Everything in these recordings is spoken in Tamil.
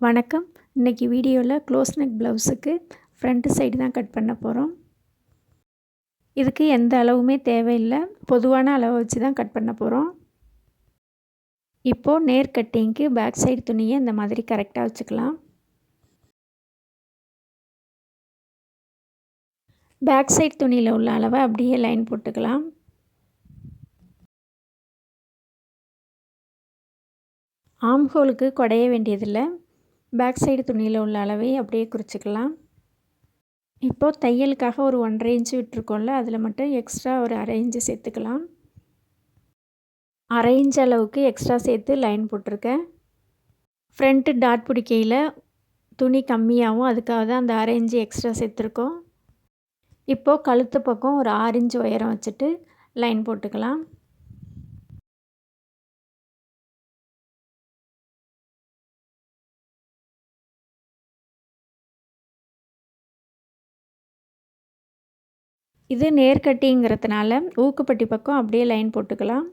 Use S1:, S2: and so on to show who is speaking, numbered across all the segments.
S1: வணக்கம். இன்றைக்கி வீடியோவில் க்ளோஸ் நெக் ப்ளவுஸுக்கு ஃப்ரண்ட் சைடு தான் கட் பண்ண போகிறோம். இதுக்கு எந்த அளவுமே தேவையில்லை, பொதுவான அளவை வச்சு தான் கட் பண்ண போகிறோம். இப்போது நேர் கட்டிங்க்கு பேக் சைடு துணியை இந்த மாதிரி கரெக்டாக வச்சுக்கலாம். பேக் சைடு துணியில் உள்ள அளவை அப்படியே லைன் போட்டுக்கலாம். ஆம் ஹோலுக்கு குடைய வேண்டியதில்லை, பேக் சைடு துணியில் உள்ள அளவை அப்படியே குறிச்சிக்கலாம். இப்போது தையலுக்காக ஒரு 1.5 இன்ச்சு விட்டுருக்கோம்ல, அதில் மட்டும் எக்ஸ்ட்ரா ஒரு 1/2 இன்ச்சு சேர்த்துக்கலாம். 1/2 இன்ச் அளவுக்கு எக்ஸ்ட்ரா சேர்த்து லைன் போட்டிருக்கேன். ஃப்ரண்ட்டு டாட் பிடிக்கையில் துணி கம்மியாகவும், அதுக்காக தான் அந்த 1/2 இன்ச்சு எக்ஸ்ட்ரா சேர்த்துருக்கோம். இப்போது கழுத்து பக்கம் ஒரு 6 இன்ச் உயரம் வச்சுட்டு லைன் போட்டுக்கலாம். இது நேர்கட்டிங்கிறதுனால ஊக்குப்பட்டி பக்கம் அப்படியே லைன் போட்டுக்கலாம்.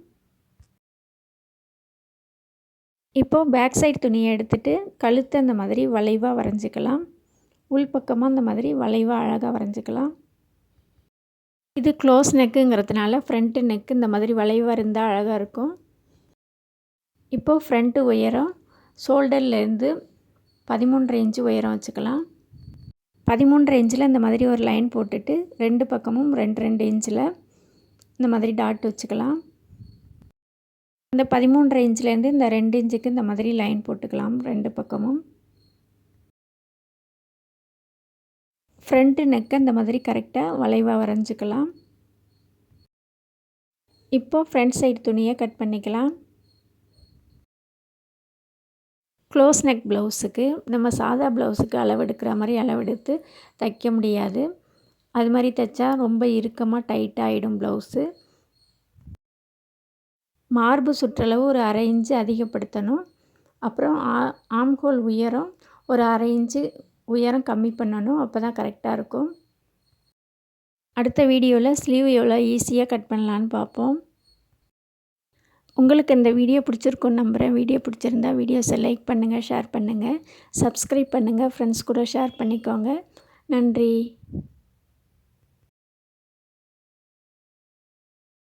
S1: இப்போது பேக் சைடு துணியை எடுத்துகிட்டு கழுத்து அந்த மாதிரி வளைவாக வரைஞ்சிக்கலாம். உள்பக்கமாக அந்த மாதிரி வளைவாக அழகாக வரைஞ்சிக்கலாம். இது க்ளோஸ் நெக்குங்கிறதுனால ஃப்ரண்ட்டு நெக்கு இந்த மாதிரி வளைவாக இருந்தால் அழகாக இருக்கும். இப்போது ஃப்ரண்ட்டு உயரம் ஷோல்டர்லேருந்து 13.5 இன்ச்சு உயரம் வச்சுக்கலாம். 13.5 இன்ச்சில் இந்த மாதிரி ஒரு லைன் போட்டுட்டு 2 பக்கமும் 2 இன்ச்சில் இந்த மாதிரி டாட் வச்சுக்கலாம். இந்த 13.5 இன்ச்சிலேருந்து இந்த 2 இன்ச்சுக்கு இந்த மாதிரி லைன் போட்டுக்கலாம் 2 பக்கமும். ஃப்ரண்ட்டு நெக்கை இந்த மாதிரி கரெக்டாக வளைவாக வரைஞ்சிக்கலாம். இப்போது ஃப்ரண்ட் சைடு துணியை கட் பண்ணிக்கலாம். க்ளோஸ் நெக் ப்ளவுஸுக்கு நம்ம சாதா ப்ளவுஸுக்கு அளவெடுக்கிற மாதிரி அளவெடுத்து தைக்க முடியாது. அது மாதிரி தைச்சா ரொம்ப இறுக்கமாக டைட்டாக ஆகிடும் ப்ளவுஸு. மார்பு சுற்றளவு ஒரு 1/2 இன்ச்சு அதிகப்படுத்தணும். அப்புறம் ஆம்ஹோல் உயரம் ஒரு 1/2 இன்ச்சு உயரம் கம்மி பண்ணணும், அப்போ தான் கரெக்டாக இருக்கும். அடுத்த வீடியோவில் ஸ்லீவ் எவ்வளோ ஈஸியாக கட் பண்ணலான்னு பார்ப்போம். உங்களுக்கு இந்த வீடியோ பிடிச்சிருக்குன்னு நம்புகிறேன். வீடியோ பிடிச்சிருந்தா வீடியோஸை லைக் பண்ணுங்கள், ஷேர் பண்ணுங்கள், சப்ஸ்கிரைப் பண்ணுங்கள், ஃப்ரெண்ட்ஸ் கூட ஷேர் பண்ணிக்கோங்க. நன்றி.